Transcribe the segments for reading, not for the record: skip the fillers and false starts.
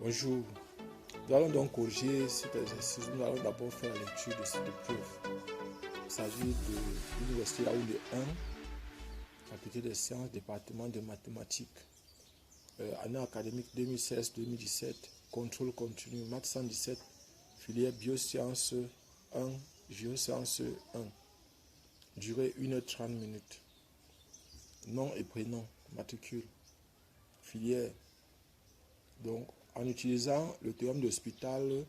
Bonjour, nous allons donc corriger cet exercice. Nous allons d'abord faire la lecture de cette preuve. Il s'agit de l'université Raoul de 1, faculté des sciences, département de mathématiques, année académique 2016-2017, contrôle continu, maths 117, filière biosciences 1, géosciences 1, durée 1h30 minutes, nom et prénom, matricule, filière. Donc, en utilisant le théorème d'Hospital,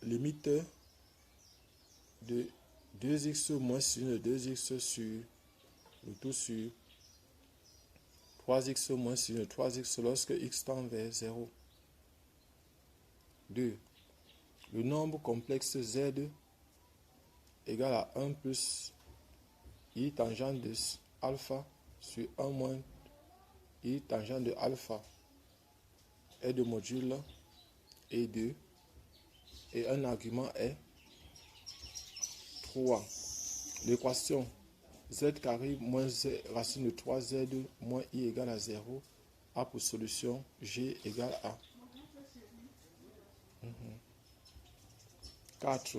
limite de 2x moins sin de 2x sur le tout sur 3x moins sin de 3x lorsque x tend vers 0. 2. Le nombre complexe z égale à 1 plus i tangente de alpha sur 1 moins i tangente de alpha est de module et 2 et un argument est 3. L'équation z carré moins z racine de 3z moins i égale à 0 a pour solution g égale à 4.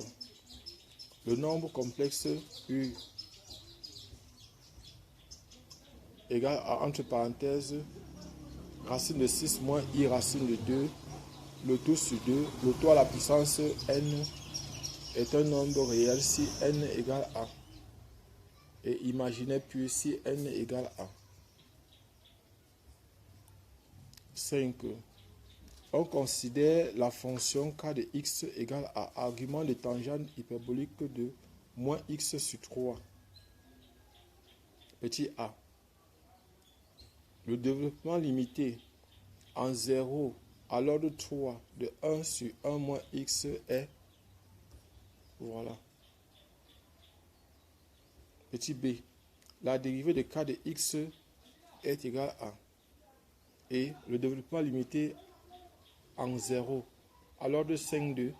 Le nombre complexe u égale à, entre parenthèses, racine de 6 moins i racine de 2, le tout sur 2, le tout à la puissance n est un nombre réel si n égale à, et imaginaire puis si n égale à. 5. On considère la fonction k de x égale à argument de tangente hyperbolique de moins x sur 3. Petit a. Le développement limité en 0 à l'ordre 3 de 1 sur 1 moins x est, voilà. Petit b. La dérivée de k de x est égale à, et le développement limité en 0 à l'ordre 5 de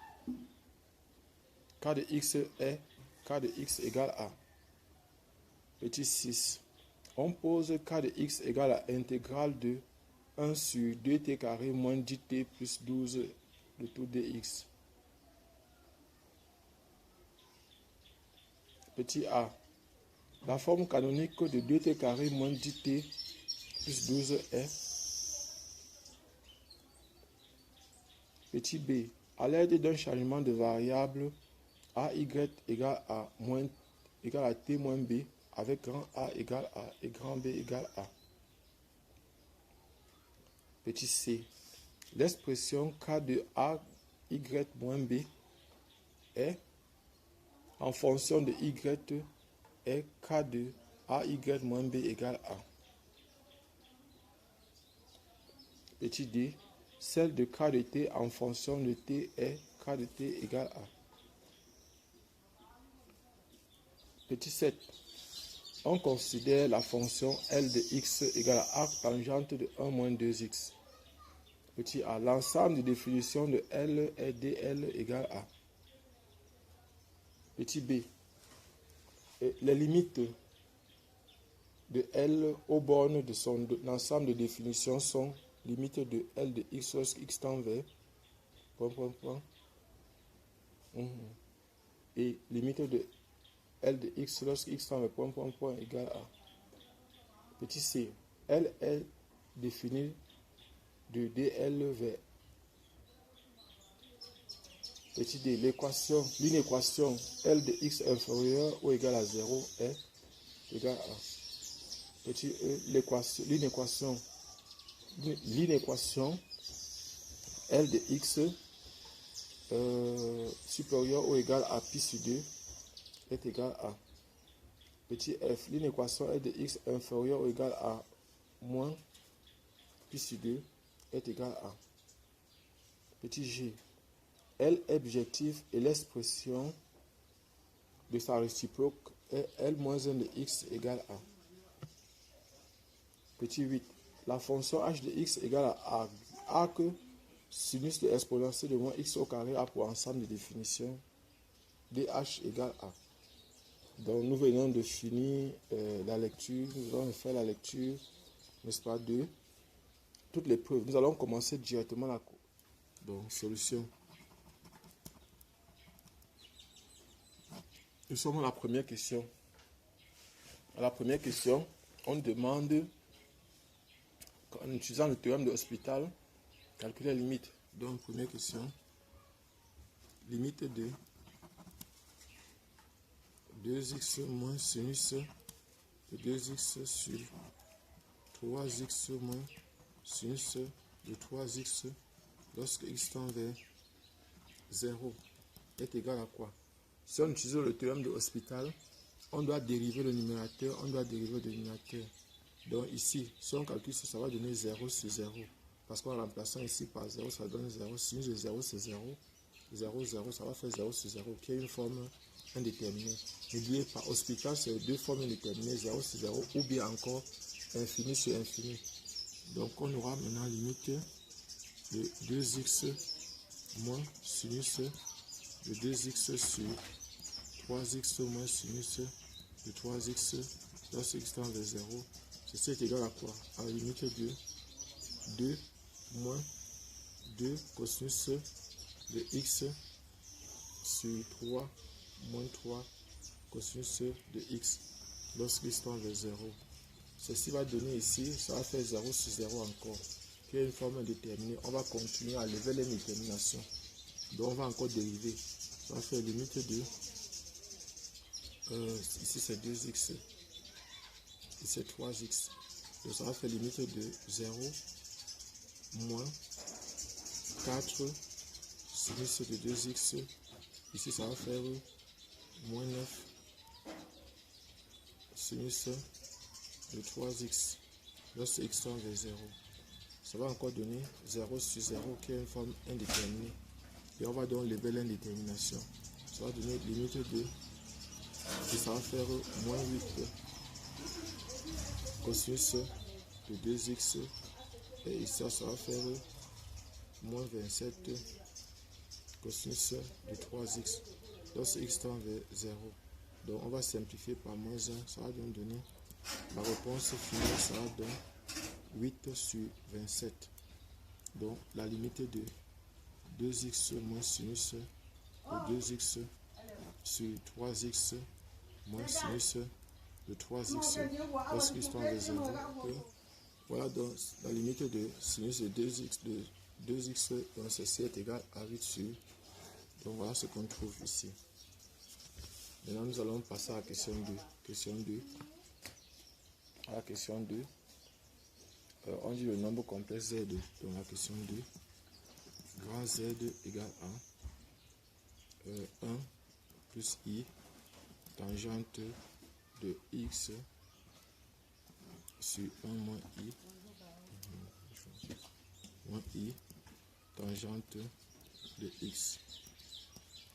k de x est k de x égale à. Petit 6. On pose k de x égale à intégrale de 1 sur 2t carré moins 10t plus 12 de tout dx. Petit a. La forme canonique de 2t carré moins 10t plus 12 est. Petit b. À l'aide d'un changement de variable ay égale à, égale à t moins b avec grand A égale à et grand B égale à. Petit c. L'expression k de a y moins b est en fonction de y est k de a y moins b égale à. Petit d. Celle de k de t en fonction de t est k de t égale à. Petit 7. On considère la fonction L de x égale à arc tangente de 1 moins 2x. Petit a. L'ensemble de définition de L est dl égale à. Petit b. Et les limites de L aux bornes de son ensemble de définition sont limites de L de x lorsque x tend vers et limite de L de x lorsque x tend vers égale à. Petit c. L est définie de dl vers. Petit d. L'inéquation L de x inférieur ou égal à 0 est égale à. Petit e. L'inéquation L de x supérieur ou égal à pi sur 2 est égal à. Petit f. L'inéquation L de x inférieur ou égal à moins pi sur 2 est égal à. Petit g. L est bijective et l'expression de sa réciproque est L moins 1 de x égale à. Petit 8. La fonction h de x égale à arc sinus de exponentielle de moins x au carré a pour ensemble de définition dh égale à. Donc nous venons de finir la lecture, nous allons faire la lecture, n'est-ce pas, de toutes les preuves. Nous allons commencer directement la cour. Donc, solution. Nous sommes à la première question. À la première question, on demande, en utilisant le théorème de Hospital, calculer la limite. Donc, première question, limite de 2x moins sinus de 2x sur 3x moins sinus de 3x lorsque x tend vers 0 est égal à quoi? Si on utilise le théorème de Hospital, on doit dériver le numérateur, on doit dériver le dénominateur. Donc ici, si on calcule ça, ça va donner 0 sur 0. Parce qu'en remplaçant ici par 0, ça donne 0. Sinus de 0, c'est 0. 0, 0, ça va faire 0 sur 0, qui est une forme indéterminée. N'oubliez pas, Hospital, c'est deux formes indéterminées, 0 sur 0, ou bien encore infini sur infini. Donc on aura maintenant limite de 2x moins sinus de 2x sur 3x moins sinus de 3x lorsque x tend vers 0. Ceci est égal à quoi? À la limite de 2 moins 2 cosinus de x sur 3 moins 3 cosinus de x lorsque x tend vers 0. Ceci va donner ici, ça va faire 0 sur 0 encore, qui est une forme indéterminée. On va continuer à lever l'indétermination. Donc on va encore dériver. Ça va faire limite de, ici c'est 2x, ici c'est 3x. Donc ça va faire limite de 0 moins 4 sinus de 2x. Ici ça va faire moins 9 sinus de 3x lorsque x tend vers 0. Ça va encore donner 0 sur 0 qui est une forme indéterminée. Et on va donc lever l'indétermination. Ça va donner limite de, et ça va faire moins 8 cosinus de 2x. Et ici ça va faire moins 27 cosinus de 3x lorsque x tend vers 0. Donc on va simplifier par moins 1. Ça va donc donner la réponse finale, ça va donner 8 sur 27. Donc la limite de 2x moins sinus de 2x sur 3x moins sinus de 3x lorsque x tend vers 0. Et voilà donc la limite de sinus de 2x, donc ceci est égal à 8 sur. Donc voilà ce qu'on trouve ici. Maintenant nous allons passer à la question 2. Question 2. À la question 2. On dit le nombre complexe Z. Donc la question 2. Grand Z égale à 1 plus I tangente de X sur 1 moins I tangente de X.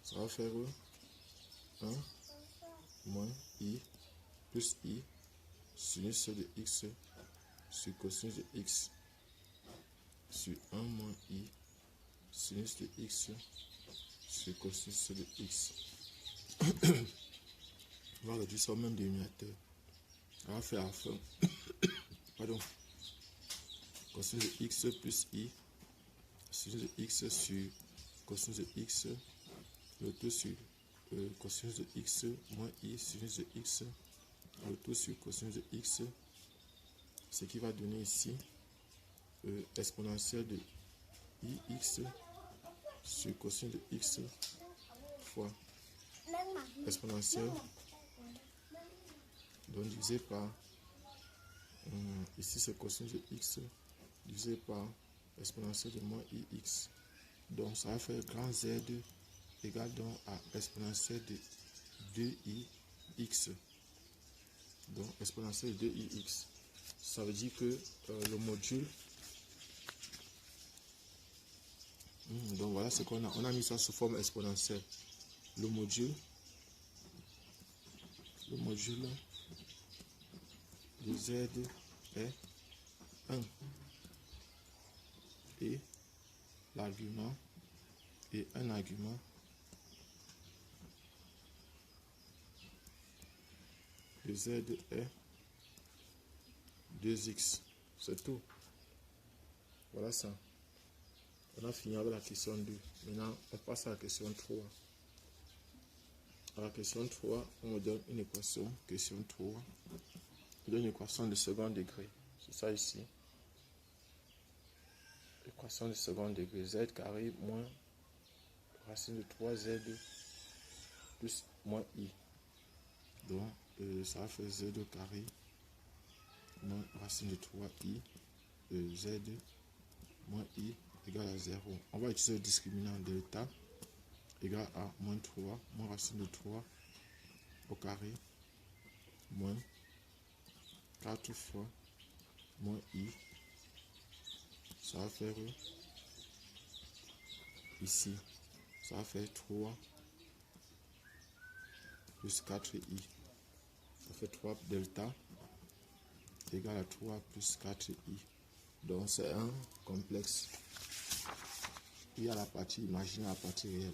Ça va faire 1 moins I plus I sinus de X sur cosinus de X sur 1 moins I sinus de X sur cosinus de X. On va réduire ça au même dénominateur. On va faire à la fin. Pardon. Cosinus de X plus I sinus de X sur cosinus de X, le tout sur cosinus de X moins I sinus de X, le tout sur cosinus de X, ce qui va donner ici exponentielle de IX sur cosinus de X fois exponentielle, donc divisé par ici c'est cosinus de X divisé par exponentielle de moins IX. Donc ça va faire grand Z égale donc à exponentielle de 2IX. Donc exponentielle de 2IX. Ça veut dire que le module, donc voilà ce qu'on a. On a mis ça sous forme exponentielle. Le module de Z est 1. Et l'argument est un argument de Z est 2x. C'est tout. Voilà ça. On a fini avec la question 2. Maintenant, on passe à la question 3. À la question 3, on me donne une équation. Question 3. On donne une équation de second degré. C'est ça ici. Équation de second degré. Z carré moins racine de 3Z plus moins I. Donc, ça va faire Z carré moins racine de 3I Z moins I égale à 0. On va utiliser le discriminant delta égale à moins 3 moins racine de 3 au carré moins 4 fois moins I. Ça va faire ici, ça va faire 3 plus 4i. Ça fait 3 delta égale à 3 plus 4i. Donc c'est un complexe. Il y a la partie imaginaire, la partie réelle.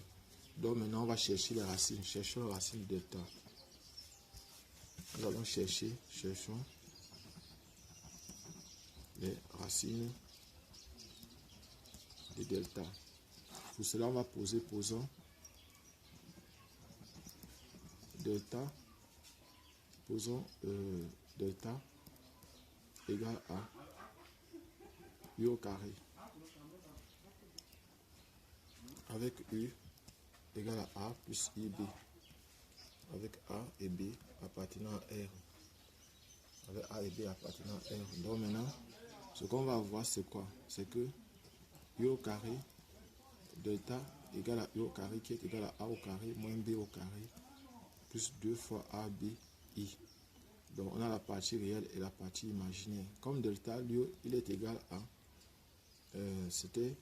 Donc maintenant on va chercher les racines. Cherchons les racines de delta. Nous allons cherchons les racines de delta. Pour cela on va posons delta, delta égale à U au carré avec U égale à A plus IB avec A et B appartenant à R avec A et B appartenant à R. Donc maintenant ce qu'on va voir c'est quoi? C'est que U au carré delta égale à U au carré qui est égal à A au carré moins B au carré plus 2 fois A, B, I. Donc on a la partie réelle et la partie imaginaire. Comme delta, lui, il est égal à, c'était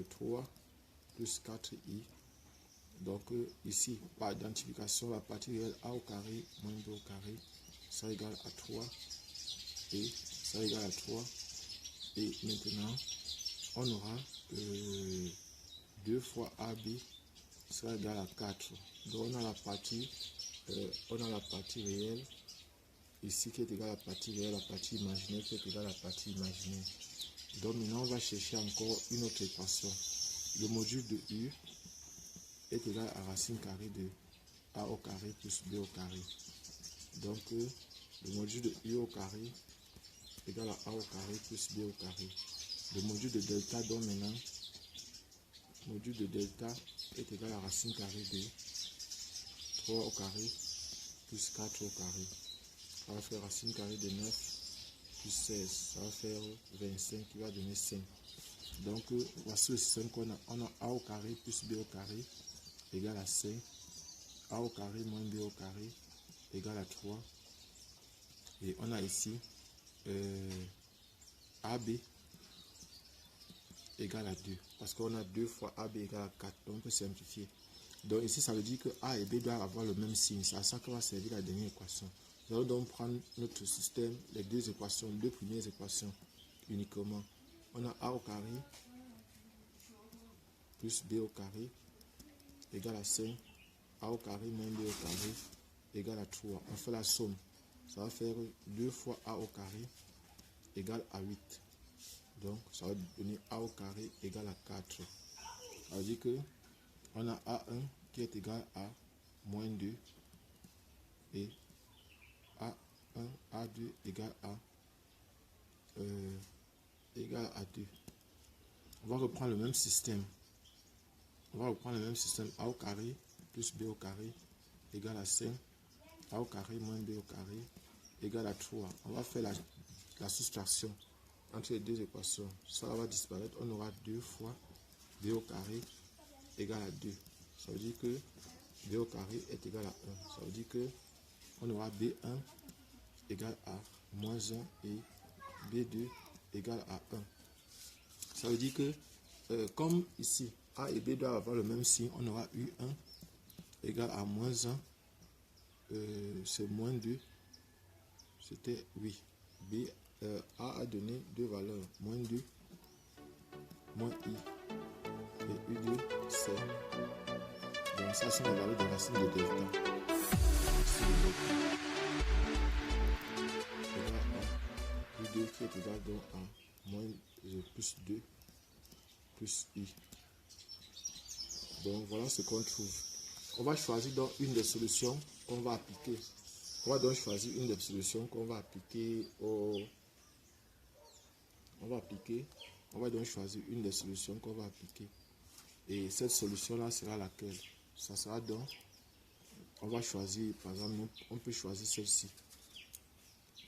3 plus 4i. Donc ici, par identification, la partie réelle A au carré moins B au carré, ça égale à 3 et ça égale à 3. Et maintenant, on aura 2 fois AB sera égal à 4. Donc on a la partie réelle ici qui est égale à la partie réelle, la partie imaginaire qui est égale à la partie imaginaire. Donc maintenant on va chercher encore une autre équation. Le module de U est égal à racine carrée de A au carré plus B au carré. Donc le module de U au carré est égal à A au carré plus B au carré. Le module de delta, donc maintenant le module de delta est égal à racine carrée de 3 au carré plus 4 au carré. Ça va faire racine carrée de 9 plus 16. Ça va faire 25 qui va donner 5. Donc voici le système qu'on a. On a A au carré plus B au carré égale à 5. A au carré moins B au carré égale à 3. Et on a ici AB égale à 2. Parce qu'on a 2 fois AB égale à 4. Donc on peut simplifier. Donc ici ça veut dire que A et B doivent avoir le même signe. C'est à ça que va servir la dernière équation. Nous allons donc prendre notre système, les deux équations, les deux premières équations uniquement. On a A au carré plus B au carré égale à 5. A au carré moins B au carré égale à 3. On fait la somme. Ça va faire 2 fois A au carré égale à 8. Donc ça va donner A au carré égale à 4. Ça veut dire que on a A1 qui est égal à moins 2 et A1, A2 égale à 2. On va reprendre le même système. A au carré plus B au carré égale à 5. A au carré moins B au carré égale à 3. On va faire la soustraction entre les deux équations. Ça va disparaître. On aura 2 fois B au carré égale à 2. Ça veut dire que B au carré est égal à 1. Ça veut dire que on aura B1 égale à moins 1 et B2 égale à 1. Ça veut dire que comme ici A et B doivent avoir le même signe, on aura U1 égale à moins 1. C'est moins 2. C'était oui. A a donné deux valeurs, moins 2, moins I. Et U2, c'est. Donc ça, c'est la valeur de racine de delta. Égal à U2 qui est égal donc à moins de plus 2 plus I. Donc voilà ce qu'on trouve. On va choisir donc une des solutions qu'on va appliquer. On va donc choisir une des solutions qu'on va appliquer au... On va donc choisir une des solutions qu'on va appliquer. Et cette solution-là sera laquelle? Ça sera donc... On va choisir, par exemple, on peut choisir celle-ci.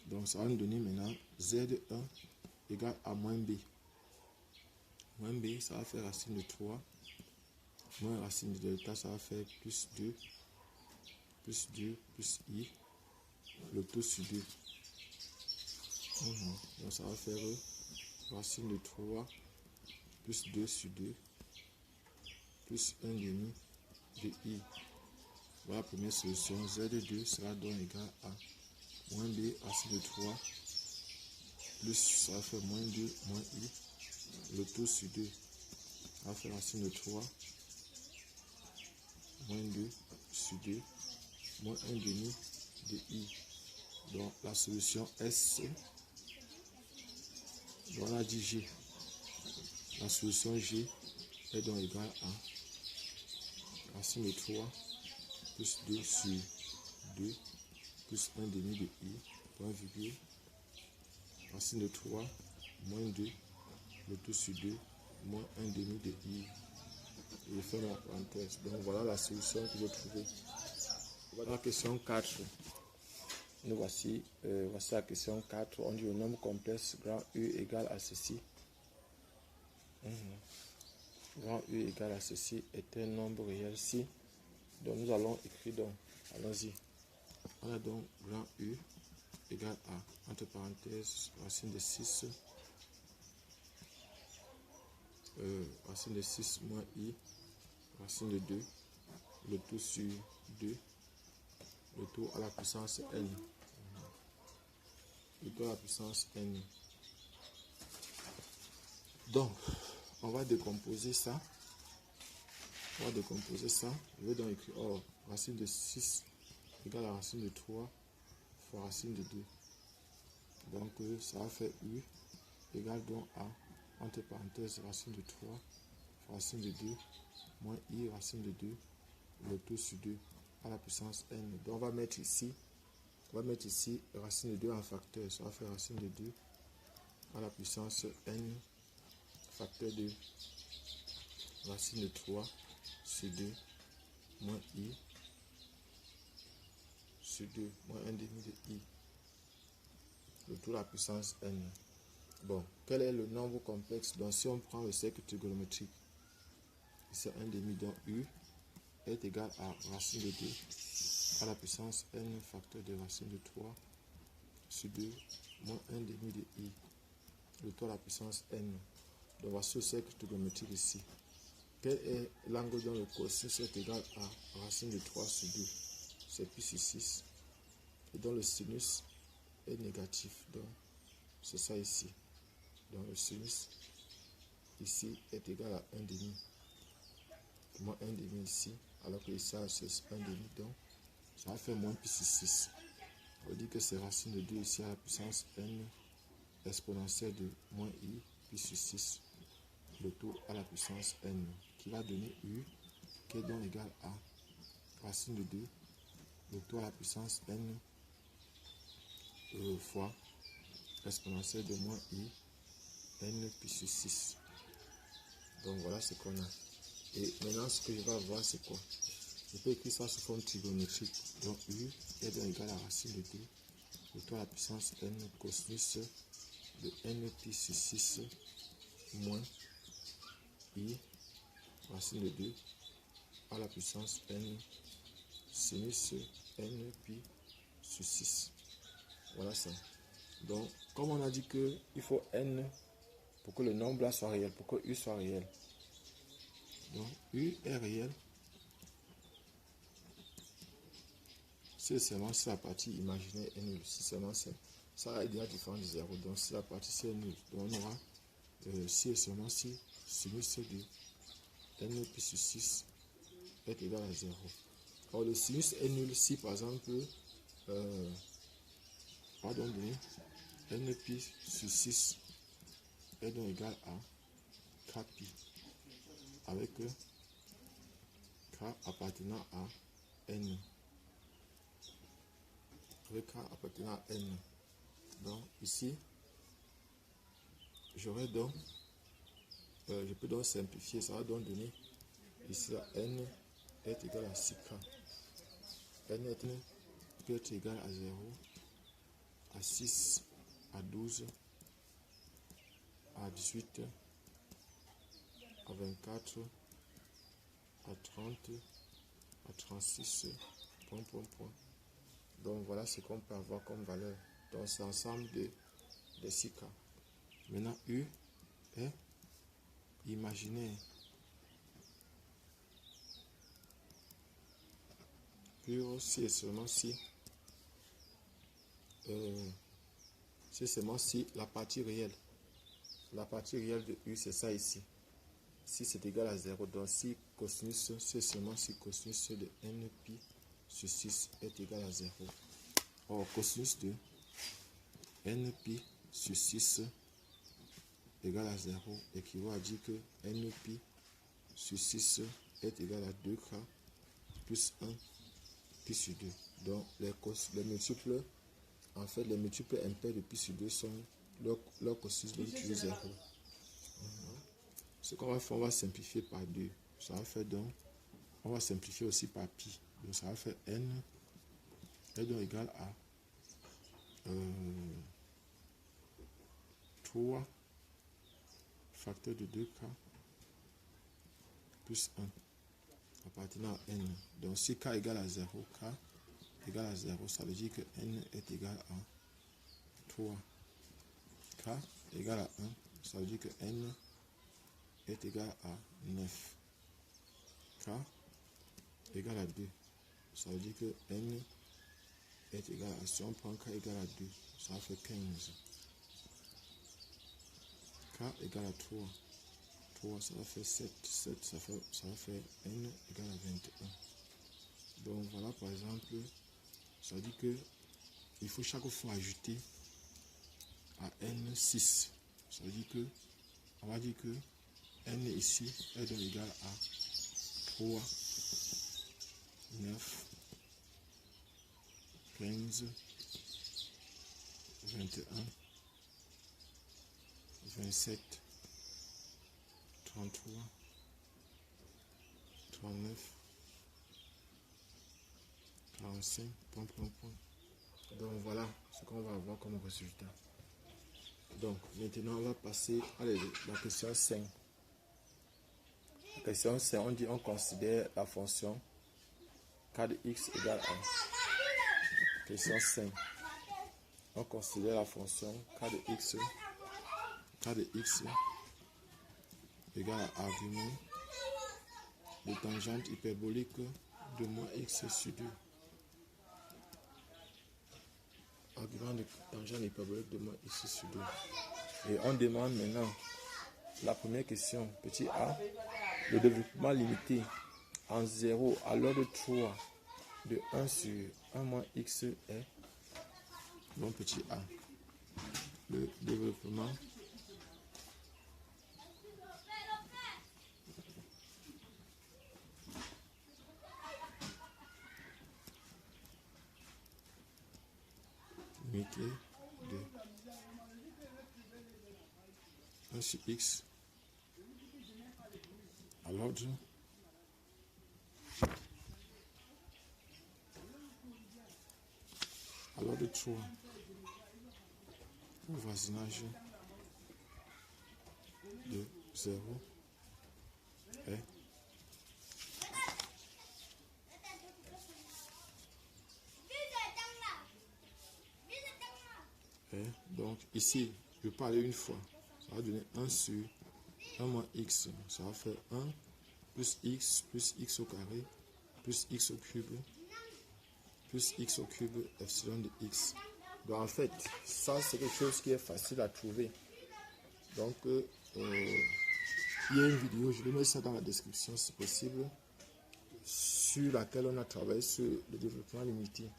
Donc ça va nous donner maintenant Z1 égale à moins B. Moins B, ça va faire racine de 3. Moins racine de delta, ça va faire plus 2 plus I, le tout sur 2. Donc ça va faire racine de 3 plus 2 sur 2 plus 1 demi de I. Voilà la première solution. Z2 sera donc égal à moins B racine de 3 plus ça va faire moins 2 moins I, le tout sur 2. Ça va faire racine de 3 moins 2 sur 2 moins 1 demi de I. Donc la solution S, donc on a dit G. La solution G est donc égale à racine de 3 plus 2 sur 2 plus 1 demi de I, point virgule, racine de 3 moins 2, le tout sur 2, moins 1 demi de I. Et je fais ma parenthèse. Donc voilà la solution que j'ai trouvée. Voilà la question 4. Nous voici, voici la question 4. On dit le nombre complexe grand U égale à ceci. Grand U égale à ceci est un nombre réel si. Donc nous allons écrire donc. Allons-y. On a donc grand U égale à, entre parenthèses, racine de 6. Racine de 6 moins I, racine de 2, le tout sur 2, le tout à la puissance N. Le tout à la puissance N. Donc, on va décomposer ça. Je vais donc écrire, racine de 6 égale à racine de 3 fois racine de 2. Donc, ça va faire U égale donc à, entre parenthèses, racine de 3 fois racine de 2 moins I racine de 2, le tout sur 2 à la puissance N. Donc, on va mettre ici racine de 2 en facteur. Ça va faire racine de 2 à la puissance N facteur de racine de 3 sur 2 moins I sur 2 moins 1 demi de I, le tout à la puissance N. Bon, quel est le nombre complexe? Donc si on prend le cercle trigonométrique, c'est 1 demi, donc U est égal à racine de 2 à la puissance N facteur de racine de 3 sur 2 moins 1 demi de I, le tout à la puissance N. Donc voici le cercle trigonométrique ici. Quel est l'angle dont le cosinus est égal à racine de 3 sur 2? C'est pi sur 6. Et donc le sinus est négatif. Donc c'est ça ici. Donc le sinus ici est égal à 1 demi. Moins 1 demi ici. Alors que ici c'est 1 demi. Donc ça va faire moins pi sur 6. On dit que c'est racine de 2 ici à la puissance N exponentielle de moins I pi sur 6. Le tout à la puissance N, qui va donner U, qui est donc égal à racine de 2, le tout à la puissance N fois exponentielle de moins I, N pi sur 6. Donc voilà ce qu'on a. Et maintenant, ce que je vais avoir, c'est quoi? Je peux écrire ça sous forme trigonométrique. Donc U est donc égal à racine de 2, le tout à la puissance N cosinus de N pi sur 6 moins I racine de 2 à la puissance N sinus N pi sur 6. Voilà ça. Donc, comme on a dit qu'il faut N pour que le nombre là soit réel, pour que U soit réel. Donc, U est réel. C'est seulement si la partie imaginaire est nulle. Si seulement ça est déjà différent de 0. Donc, si la partie c'est nulle, donc on aura si et seulement si sinus de N pi sur 6 est égal à 0. Alors, le sinus est nul si par exemple, pardon, N pi sur 6 est donc égal à K pi, avec K appartenant à N. Avec K appartenant à N. Donc ici, j'aurais donc, je peux donc simplifier, ça va donc donner ici à N est égal à 6K. N peut être égal à 0, à 6, à 12, à 18, à 24, à 30, à 36, point. Donc voilà ce qu'on peut avoir comme valeur. Donc c'est l'ensemble de 6K. Maintenant U est imaginaire. Pur si et seulement si. C'est seulement si la partie réelle. La partie réelle de U, c'est ça ici. Si c'est égal à 0, donc si cosinus, c'est seulement si cosinus de n pi sur 6 est égal à 0. Or, cosinus de n pi sur 6 égale à 0 équivaut à dire que n pi sur 6 est égal à 2k plus 1 pi sur 2. Donc, les multiples, en fait, les multiples impairs de pi sur 2 sont leur cosinus de toujours 0. Ce qu'on va faire, on va simplifier par 2. Ça va faire donc, on va simplifier aussi par pi. Donc, ça va faire n est donc égal à 3 facteur de 2k plus 1 appartenant à n. Donc, si k égale à 0, k égale à 0, ça veut dire que n est égal à 3. K égale à 1, ça veut dire que n est égal à 9. K égale à 2, ça veut dire que n est égal à, si on prend k égale à 2, ça fait 15. K égale à 3. 3, ça va faire 7. 7, ça va faire n égale à 21. Donc voilà, par exemple, ça dit que il faut chaque fois ajouter à n 6. Ça veut dire que, on va dire que n ici est donc égal à 3, 9, 15, 21, 27, 33, 39, 45, point. Donc voilà ce qu'on va avoir comme résultat. Donc maintenant on va passer à la question 5. La question 5, on considère la fonction k de x égale à. Question 5. On considère la fonction k de x égale à argument de tangente hyperbolique de moins x sur 2. Argument de tangente hyperbolique de moins x sur 2. Et on demande maintenant la première question, petit a, le développement limité en 0 à l'ordre 3 de 1 sur 1 moins x est, donc petit a, le développement limité de 1 sur x à l'ordre de 3 au voisinage de 0 est donc ici je peux aller une fois, ça va donner 1 sur 1 moins x, ça va faire 1 plus x au carré plus x au cube plus x au cube epsilon de x. Donc en fait ça c'est quelque chose qui est facile à trouver. Donc il y a une vidéo, je vais mettre ça dans la description si possible, sur laquelle on a travaillé sur le développement limité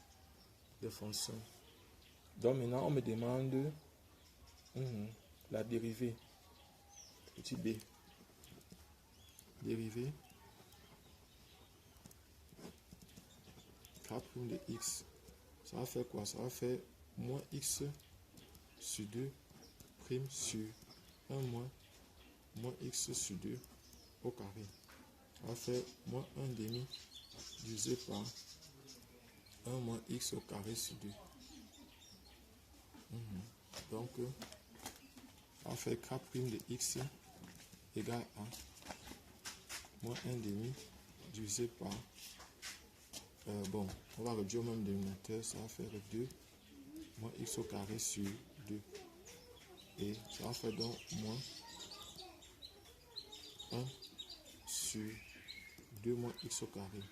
des fonctions. Donc maintenant on me demande la dérivée. Petit b. Dérivé k' de x. Ça va faire quoi? Ça va faire moins x sur 2 prime sur 1 moins x sur 2 au carré. Ça va faire moins 1 demi divisé par 1 moins x au carré sur 2. Donc, ça va faire k' de x égale à moins 1 demi divisé par, bon, on va réduire au même dénominateur, ça va faire 2 moins x au carré sur 2. Et ça va faire donc moins 1 sur 2 moins x au carré.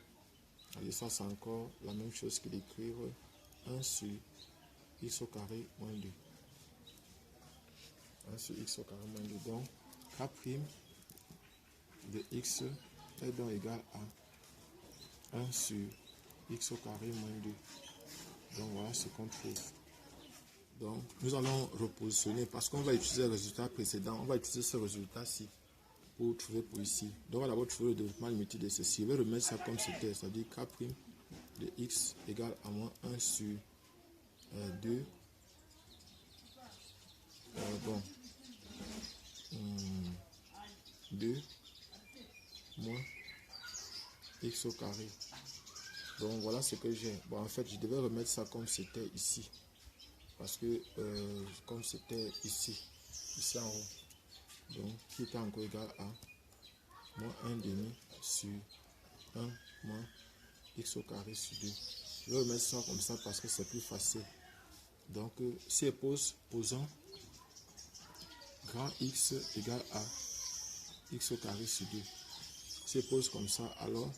Allez, ça c'est encore la même chose que d'écrire 1 sur x au carré moins 2. 1 sur x au carré moins 2. Donc, k' de x est donc égal à 1 sur x au carré moins 2. Donc, voilà ce qu'on trouve. Donc, nous allons repositionner parce qu'on va utiliser le résultat précédent. On va utiliser ce résultat-ci pour trouver pour ici. Donc, on va d'abord trouver le développement limité de ceci. Je vais remettre ça comme c'était, c'est-à-dire k' de x égale à moins 1 sur 2. Bon. 2 moins x au carré. Donc, voilà ce que j'ai. Bon, en fait, je devais remettre ça comme c'était ici. Parce que, comme c'était ici en haut. Donc, qui était encore égal à moins 1 demi sur 1 moins x au carré sur 2. Je vais remettre ça comme ça parce que c'est plus facile. Donc, si posons grand X égale à x au carré sur 2. Si pose comme ça, alors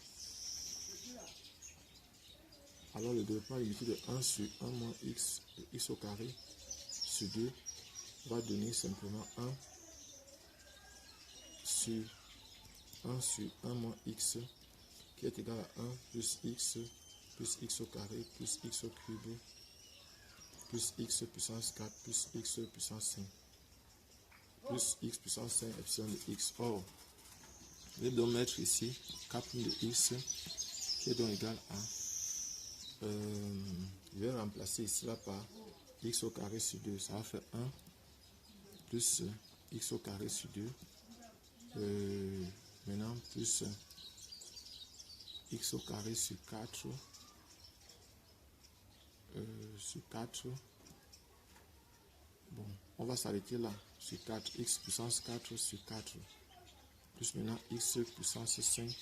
le développement limité de 1 sur 1 moins x de x au carré sur 2 va donner simplement 1 sur 1 moins x qui est égal à 1 plus x au carré plus x au cube plus x puissance 4 plus x puissance 5 plus x puissance 5 epsilon de x. Or, je vais donc mettre ici k' de x qui est donc égal à, je vais remplacer ici là par x au carré sur 2, ça va faire 1 plus x au carré sur 2, maintenant plus x au carré sur 4, bon, on va s'arrêter là, sur 4, x puissance 4 sur 4, plus maintenant x puissance 5,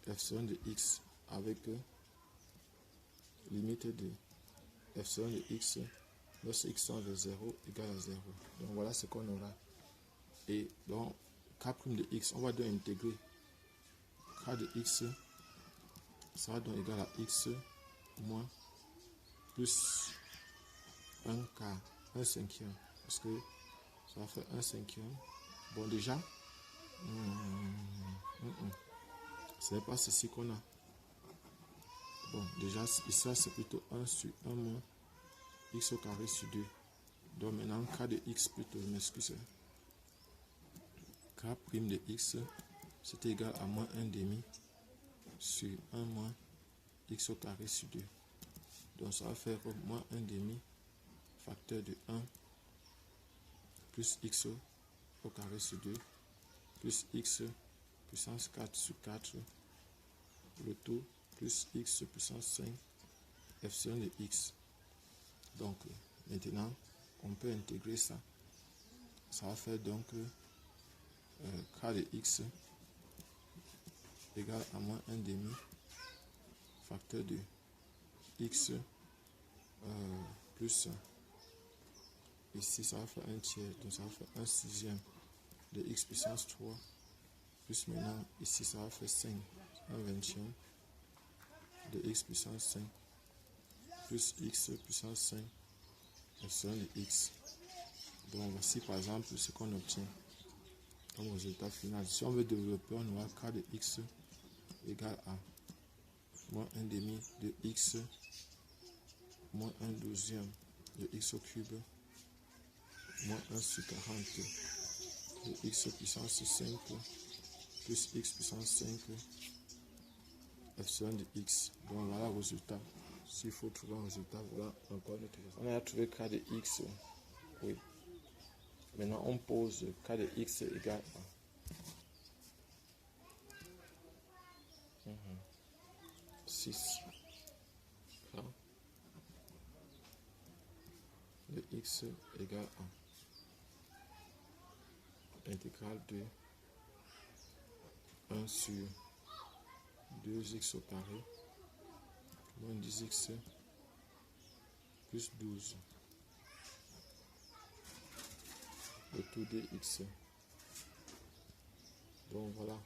epsilon de x, avec limite de epsilon de x, lorsque x tend vers 0 égale à 0. Donc voilà ce qu'on aura. Et donc, k' de x, on va donc intégrer k de x, ça va donc égal à x moins plus 1 quart, 1 cinquième, parce que ça va faire 1 cinquième. Bon, déjà, ce n'est pas ceci qu'on a. Bon, déjà, ici, c'est plutôt 1 sur 1 moins x au carré sur 2. Donc maintenant, k de x plutôt, je m'excuse. K' de x, c'est égal à moins 1 demi sur 1 moins x au carré sur 2. Donc ça va faire moins 1 demi facteur de 1 plus x au carré sur 2 plus x puissance 4 sur 4 le tout plus x puissance 5 epsilon de x. Donc maintenant on peut intégrer ça. Ça va faire donc k de x égale à moins 1 demi facteur de x plus ici ça va faire 1 tiers, donc ça va faire 1 sixième de x puissance 3 plus maintenant ici ça va faire 5, 1 vingtième de x puissance 5 plus x puissance 5 epsilon de x. Donc voici par exemple ce qu'on obtient comme résultat final. Si on veut développer, on aura k de x égale à moins 1 demi de x moins 1 douzième de x au cube moins 1 sur 40 de x puissance 5 plus x puissance 5 epsilon de x. Donc voilà le résultat. S'il faut trouver un résultat, voilà encore notre résultat. On a trouvé k de x. Oui. Maintenant on pose k de x égale à 6 k de x égale à intégrale de 1 sur 2x au carré moins 10x plus 12 le tout de x. Donc voilà.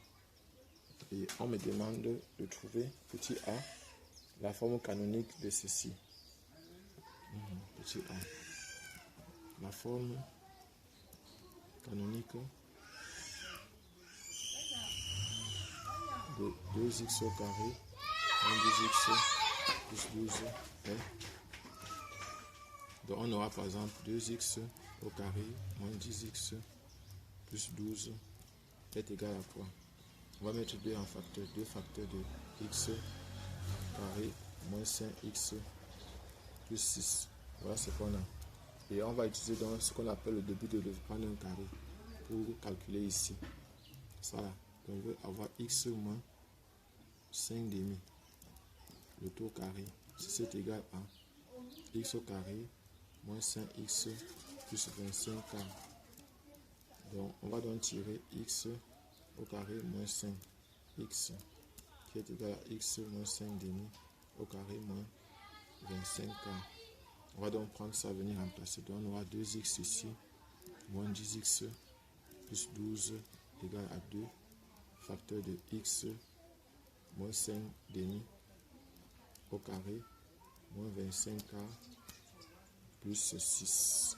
Et on me demande de trouver petit a, la forme canonique de ceci. Petit a. La forme canonique de 2x au carré moins 10x plus 12 est. Donc on aura par exemple 2x au carré moins 10x plus 12 est égal à quoi? On va mettre 2 en facteur, 2 facteurs de x carré moins 5x plus 6. Voilà ce qu'on a. Et on va utiliser donc ce qu'on appelle le début de développement d'un carré pour calculer ici. Ça là. Donc on veut avoir x moins 5 demi. Le tout au carré. Si c'est égal à x au carré moins 5x plus 25k. Donc on va donc tirer x au carré moins 5x qui est égal à x moins 5 demi au carré moins 25k. On va donc prendre ça, venir remplacer. Donc on aura 2x ici moins 10x plus 12 égale à 2 facteur de x moins 5 demi au carré moins 25k plus 6.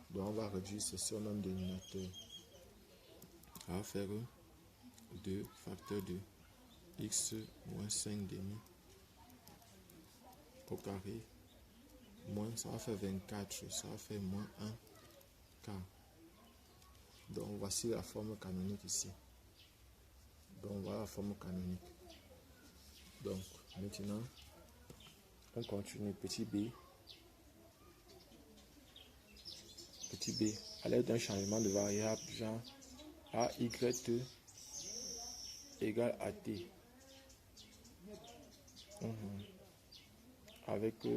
Donc on va réduire ceci au même dénominateur. On va faire 2 facteurs de x moins 5 demi au carré moins, ça va faire 24, ça va faire moins 1 k. Donc voici la forme canonique ici. Donc voilà la forme canonique. Donc maintenant on continue. Petit b à l'aide d'un changement de variable genre a y t égale à t avec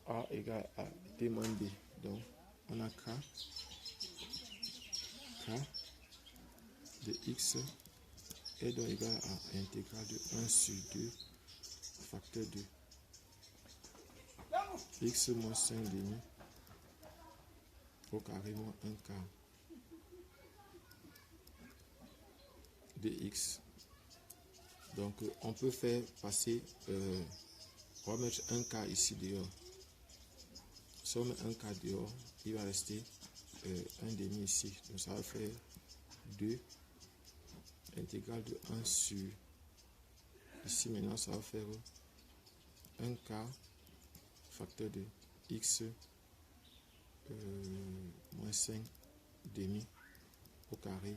a égale à t moins b. Donc on a k de x est donc égal à intégrale de 1 sur 2 facteur de x moins 5 demi au carré moins 1 quart de x. Donc on peut faire passer, on va mettre 1 quart ici dehors. Si on met 1 quart dehors, il va rester 1 demi ici. Donc ça va faire 2 intégrale de 1 sur, ici maintenant ça va faire 1 quart facteur de x moins 5 demi au carré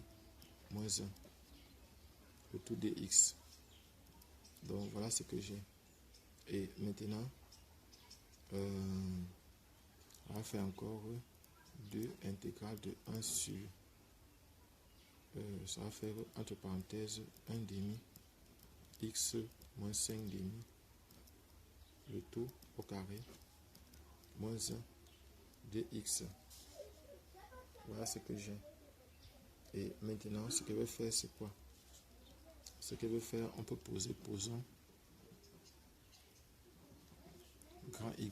moins 1 le tout de x. Donc voilà ce que j'ai. Et maintenant on va faire encore 2 intégrale de 1 sur, ça va faire entre parenthèses 1 demi x moins 5 demi le tout au carré moins 1 dx. Voilà ce que j'ai. Et maintenant ce que je vais faire c'est quoi? Ce que je vais faire, on peut posons grand y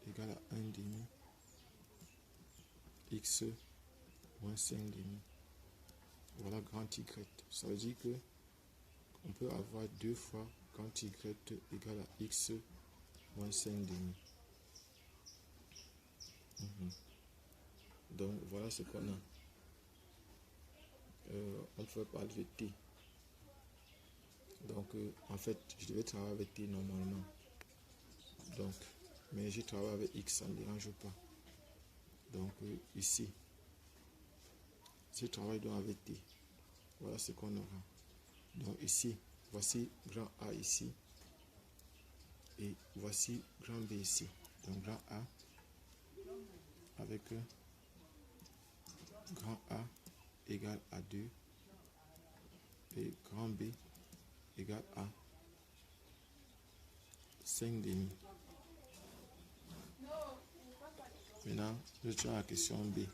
égale à 1 demi x moins 5 demi. Voilà grand y. Ça veut dire que on peut avoir 2 fois grand y égale à x moins 5 demi. Donc voilà ce qu'on a. On peut parler de t. Donc en fait je devais travailler avec t normalement. Donc mais je travaille avec x, ça ne me dérange pas. Donc ici, si je travaille donc avec T, voilà ce qu'on aura. Donc ici, voici grand A ici. Et voici grand B ici. Donc grand A avec grand A égale à 2 et grand B égale à 5 demi. Maintenant, je tiens la question B.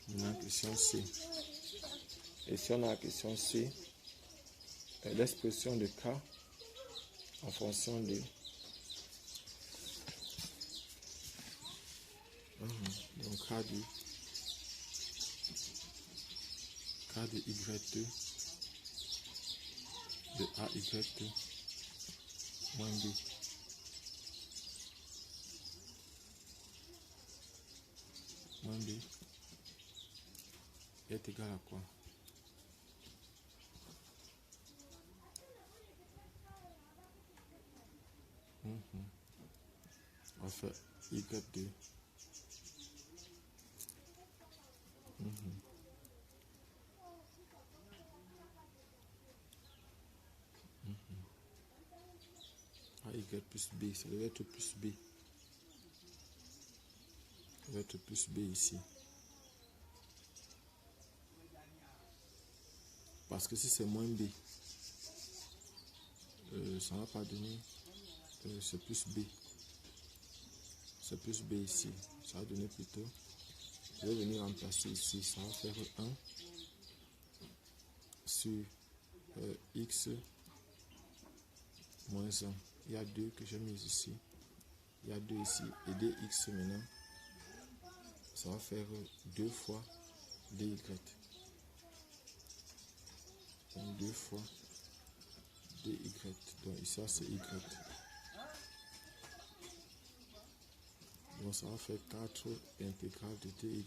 Maintenant, question C. Et si on a la question C, l'expression de K en fonction de donc K de Y2 de AY2 moins B. Moins B est égal à quoi? On va faire Y2. AY plus B, ça doit être plus B. Ça doit être plus B ici. Parce que si c'est moins B, ça ne va pas donner, c'est plus B. C'est plus B ici. Ça va donner plutôt, je vais venir remplacer ici, ça va faire 1 sur X moins 1. Il y a 2 que j'ai mis ici. Il y a 2 ici et dx maintenant. Ça va faire 2 fois dy. Donc 2 fois dy. Donc ici c'est y. Donc ça va faire 4 intégrale de dy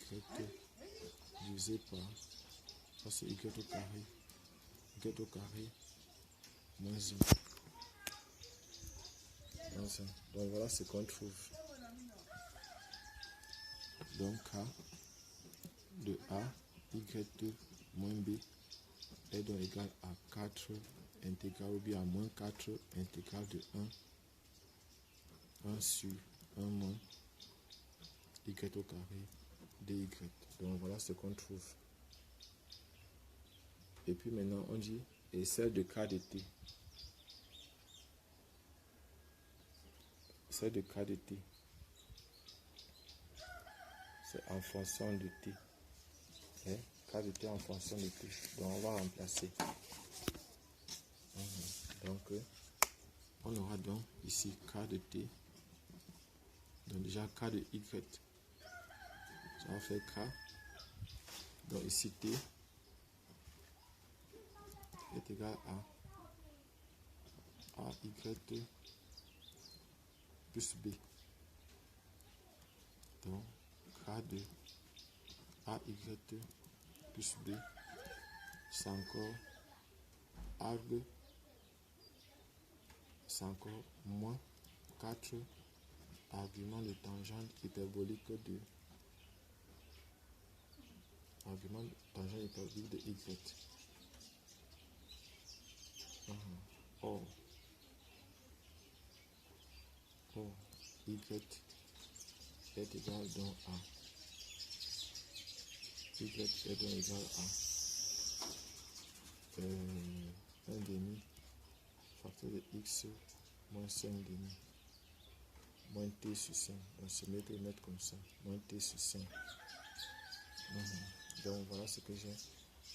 divisé par, ça c'est y au carré. Y au carré moins 1. Donc voilà ce qu'on trouve. Donc K de A, Y2 moins B est donc égal à 4 intégrale ou bien à moins 4 intégrale de 1 sur 1 moins Y au carré dy. Donc voilà ce qu'on trouve. Et puis maintenant on dit, et celle de K de T. Celle de K de T. C'est en fonction de T. K de T en fonction de T. Donc on va remplacer. Donc on aura donc ici K de T. Donc déjà K de Y. Ça va faire K. Donc ici T est égal à Y plus B. Donc K de AY plus B, c'est encore arg, c'est encore moins 4 arguments de tangente hyperbolique de Y. Or, Y est égal donc à Y est donc égal à 1 demi facteur de X moins 5 demi moins T sur 5. Donc c'est mieux de le mettre comme ça. Moins T sur 5. Donc voilà ce que j'ai.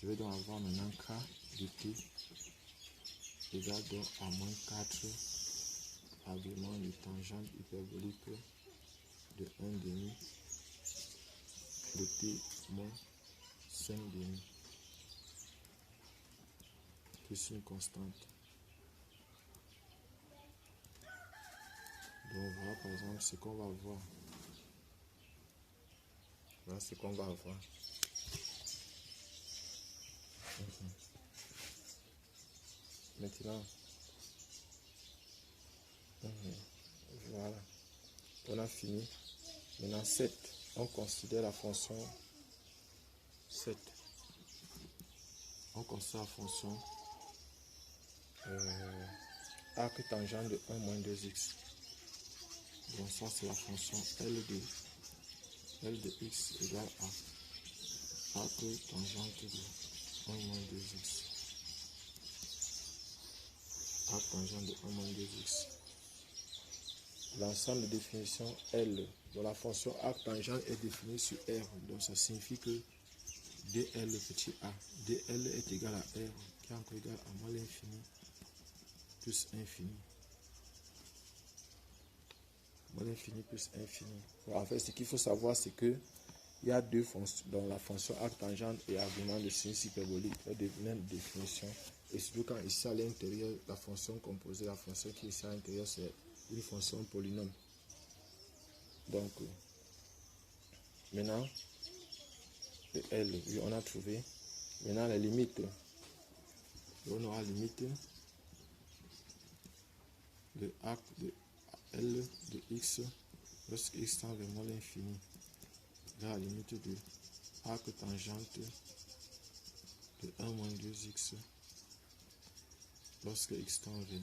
Je vais donc avoir maintenant K de T égal donc à moins 4 arguments de tangente hyperbolique de 1 demi de T moins 5 demi plus une constante. Donc voilà par exemple ce qu'on va avoir. Voilà ce qu'on va avoir. Maintenant, voilà. On a fini. Maintenant 7. On considère la fonction 7. On considère la fonction arc tangent de 1 moins 2x. Donc ça c'est la fonction L de x égale à arc tangente de 1 moins 2x. Arc tangent de 1 moins 2x. L'ensemble de définition L de la fonction arc tangent est définie sur R. Donc ça signifie que dl petit a, dl est égal à R qui est encore égal à moins l'infini plus infini. Moins l'infini plus infini. En fait, ce qu'il faut savoir, c'est que il y a deux fonctions, dans la fonction arc tangente et argument de sinus hyperbolique, il y a des mêmes définitions. Et surtout quand ici à l'intérieur, la fonction composée, la fonction qui est ici à l'intérieur, c'est une fonction polynôme. Donc, maintenant, le L, oui, on a trouvé. Maintenant, les limites. On aura limite de arc de L de x lorsque x tend vers moins l'infini. La limite de arc tangente de 1 moins 2x lorsque x tend vers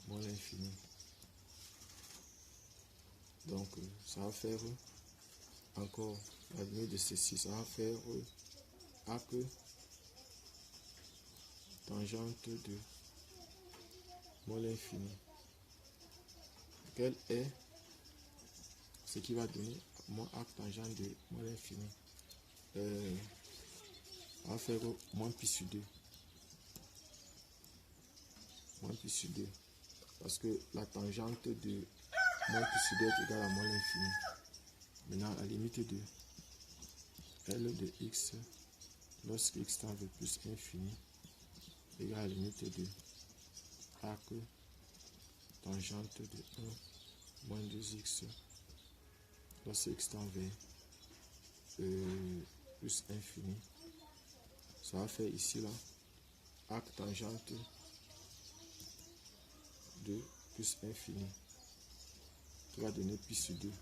moins l'infini. Donc, ça va faire encore la limite de ceci, ça va faire arc tangente de moins l'infini. Quel est ce qui va donner moins arc tangente de moins l'infini? On va faire moins pi sur 2. Moins pi sur 2. Parce que la tangente de moins pi sur 2 est égale à moins l'infini. Maintenant, la limite de L de x lorsque x tend vers plus infini égale à la limite de arc tangente de 1 moins 2x lorsque x tend vers plus infini. Ça va faire ici là arc tangente de plus infini qui va donner pi sur 2.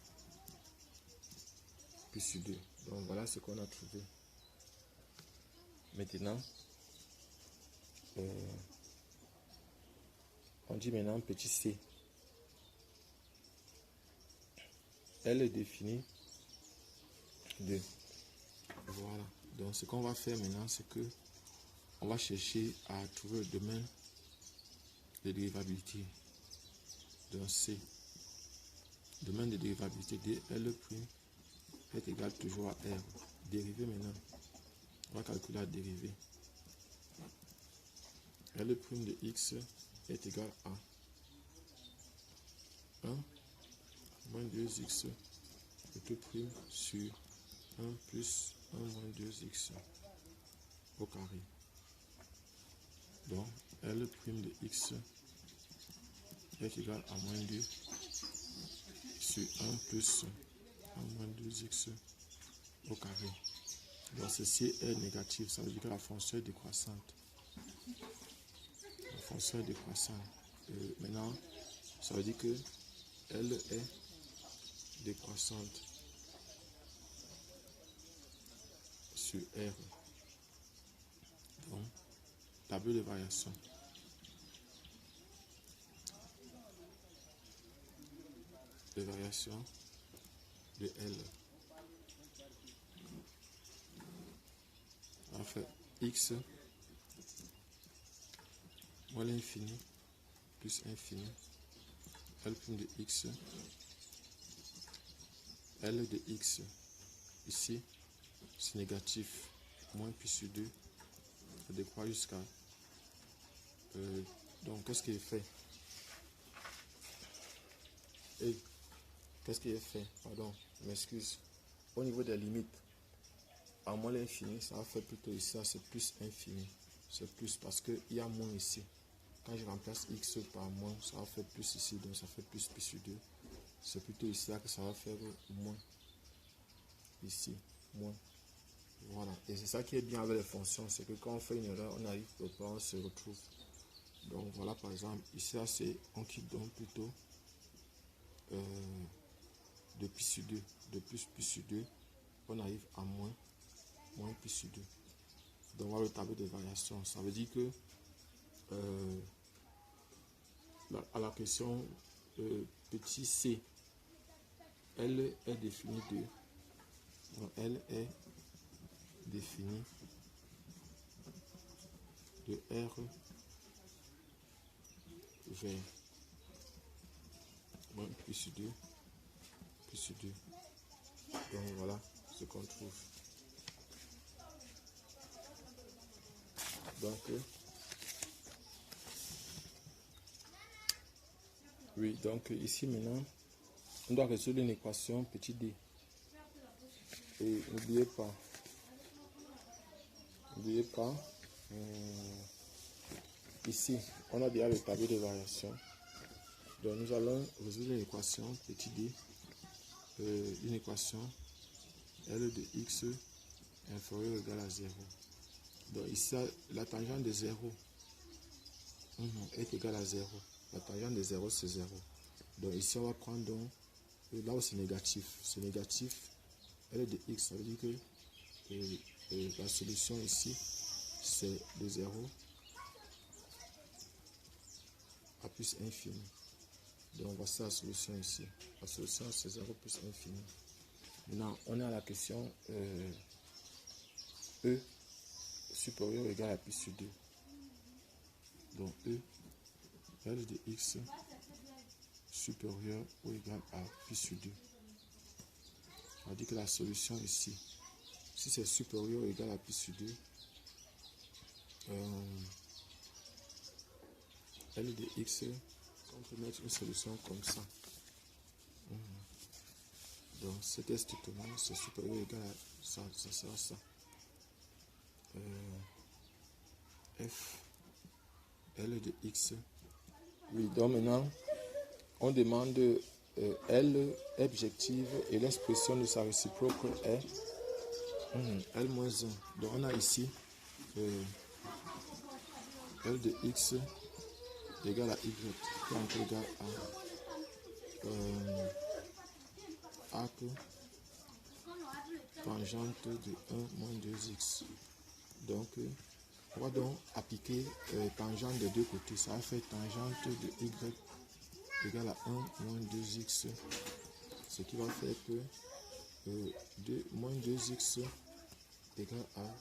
Pi sur 2. Donc voilà ce qu'on a trouvé. Maintenant, on dit maintenant petit c. Elle est définie de. Voilà. Donc ce qu'on va faire maintenant, c'est que on va chercher à trouver le domaine de dérivabilité. Donc C. Domaine de dérivabilité dl' est égal toujours à R. Dérivée maintenant. On va calculer la dérivée. L' de x est égal à 1 moins 2x tout prime sur 1 plus 1 moins 2x au carré. Donc L' de x est égal à moins 2 sur 1 plus 1 moins 2x au carré. Donc ceci est négatif, ça veut dire que la fonction est décroissante. La fonction est décroissante. Maintenant, ça veut dire que L est décroissante sur R. Donc, tableau de variation. De variation de L. On va faire x moins l'infini plus infini. L' de x. L de x. Ici, c'est négatif. Moins pi sur 2. Ça décroît jusqu'à. Donc, qu'est-ce qui est fait? Et qu'est-ce qui est fait? Pardon, je m'excuse. Au niveau des limites, à moins l'infini, ça va faire plutôt ici, ça c'est plus infini. C'est plus parce qu'il y a moins ici. Quand je remplace x par moins, ça va faire plus ici, donc ça fait plus pi sur 2. C'est plutôt ici là que ça va faire moins. Ici, moins. Voilà. Et c'est ça qui est bien avec les fonctions, c'est que quand on fait une erreur, on arrive au point, on se retrouve. Donc voilà, par exemple, ici là, c'est on quitte donc plutôt de pi sur 2, de plus pi sur 2, on arrive à moins pi sur 2. Donc voilà le tableau de variation. Ça veut dire que à la question petit c, elle est définie de, donc elle est définie de R vers moins pi sur 2, pi sur 2. Donc voilà ce qu'on trouve. Donc oui, donc ici maintenant on doit résoudre une équation petit d. Et n'oubliez pas, ici on a déjà le tableau de variation. Donc nous allons résoudre une équation petit d, une équation L de x inférieur ou égal à 0. Donc ici la tangente de 0 est égale à 0. La tangente de 0 c'est 0. Donc ici on va prendre donc là où c'est négatif, L de x, ça veut dire que la solution ici c'est de 0 à plus infini. Donc voici la solution ici. La solution c'est 0 plus infini. Maintenant on est à la question E supérieur ou égal à pi sur 2. Donc E, L de x supérieur ou égal à pi sur 2. On dit que la solution ici, si c'est supérieur ou égal à pi sur 2, L de x, on peut mettre une solution comme ça. Donc c'était strictement, c'est supérieur ou égal à ça, ça sera ça. F, L de x. Oui, donc maintenant, on demande L objective et l'expression de sa réciproque est L moins 1. Donc on a ici L de x égale à y, qui est égal à arc tangente de 1 moins 2x. Donc on va donc appliquer tangente des deux côtés. Ça va faire tangente de y égale à 1 moins 2x. Ce qui va faire que moins 2x égale à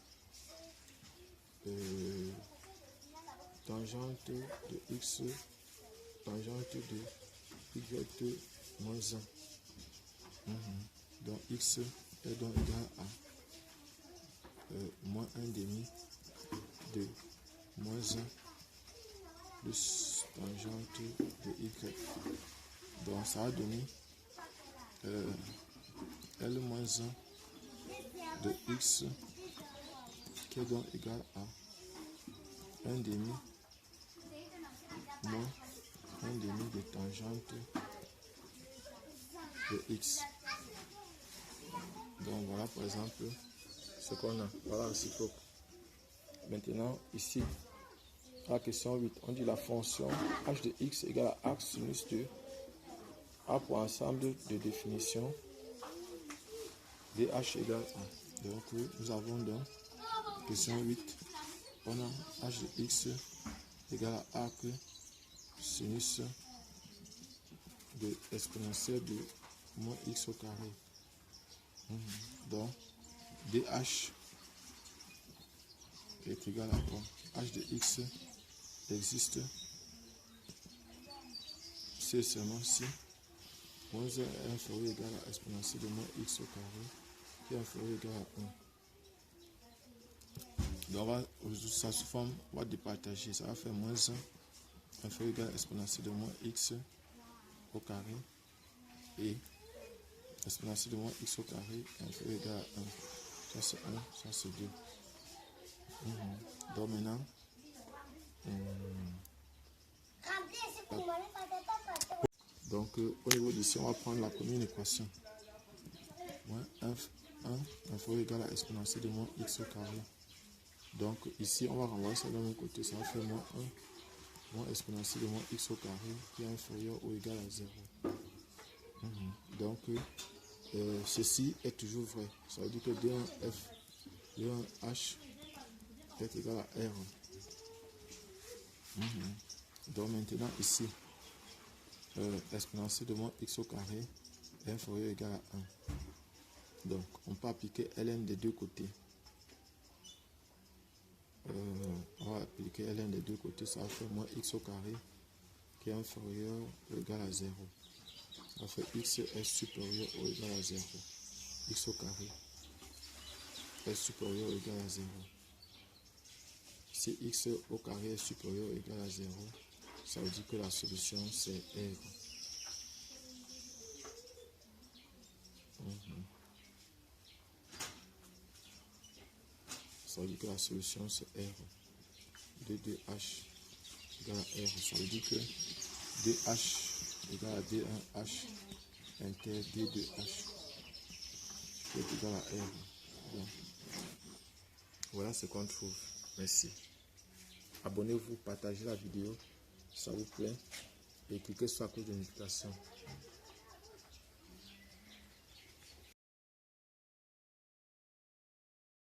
tangente de x, tangente de y moins 1. Donc x est donc égal à moins 1 demi de moins 1 plus tangente de y. Donc ça va donner L moins 1 de x qui est donc égal à 1 demi moins 1 demi de tangente de x. Donc voilà par exemple ce qu'on a. Voilà réciproque. Maintenant ici, la question 8, on dit la fonction h de x égale à arc sinus de A pour ensemble de définition dh égale 1. Donc nous avons dans question 8, on a h de x égale à arc sinus de exponentielle de moins x au carré. Donc dh est égal à quoi? H de x existe c'est seulement si moins 1 est inférieur ou égal à exponentielle de moins x au carré qui est inférieur ou égal à 1. Donc on va résoudre ça sous forme, on va départager, ça va faire moins 1 inférieur ou égal à exponentielle de moins x au carré et exponentielle de moins x au carré inférieur ou égal à 1. Ça c'est 1, ça c'est 2. Donc maintenant, donc au niveau d'ici, on va prendre la première équation. Moins 1 inférieur ou égal à exponentielle de moins x au carré. Donc ici, on va renvoyer ça de l'autre côté, ça va faire moins 1 moins exponentielle de moins x au carré qui est inférieur ou égal à 0. Donc, ceci est toujours vrai. Ça veut dire que D1F, D1H est égal à R. Donc maintenant ici, l'exponentielle de moins x au carré est inférieur ou égal à 1. Donc on peut appliquer Ln des deux côtés. On va appliquer Ln des deux côtés, ça va faire moins x au carré qui est inférieur ou égal à 0. Ça va faire x est supérieur ou égal à 0. X au carré est supérieur ou égal à 0. Si x au carré est supérieur ou égal à 0, ça veut dire que la solution c'est R. Ça veut dire que la solution c'est R. D2H égale à R. Ça veut dire que DH égale à D1H inter D2H qui est égal à R. Bon. Voilà ce qu'on trouve. Merci. Abonnez-vous, partagez la vidéo, ça vous plaît, et cliquez sur la cloche de notification.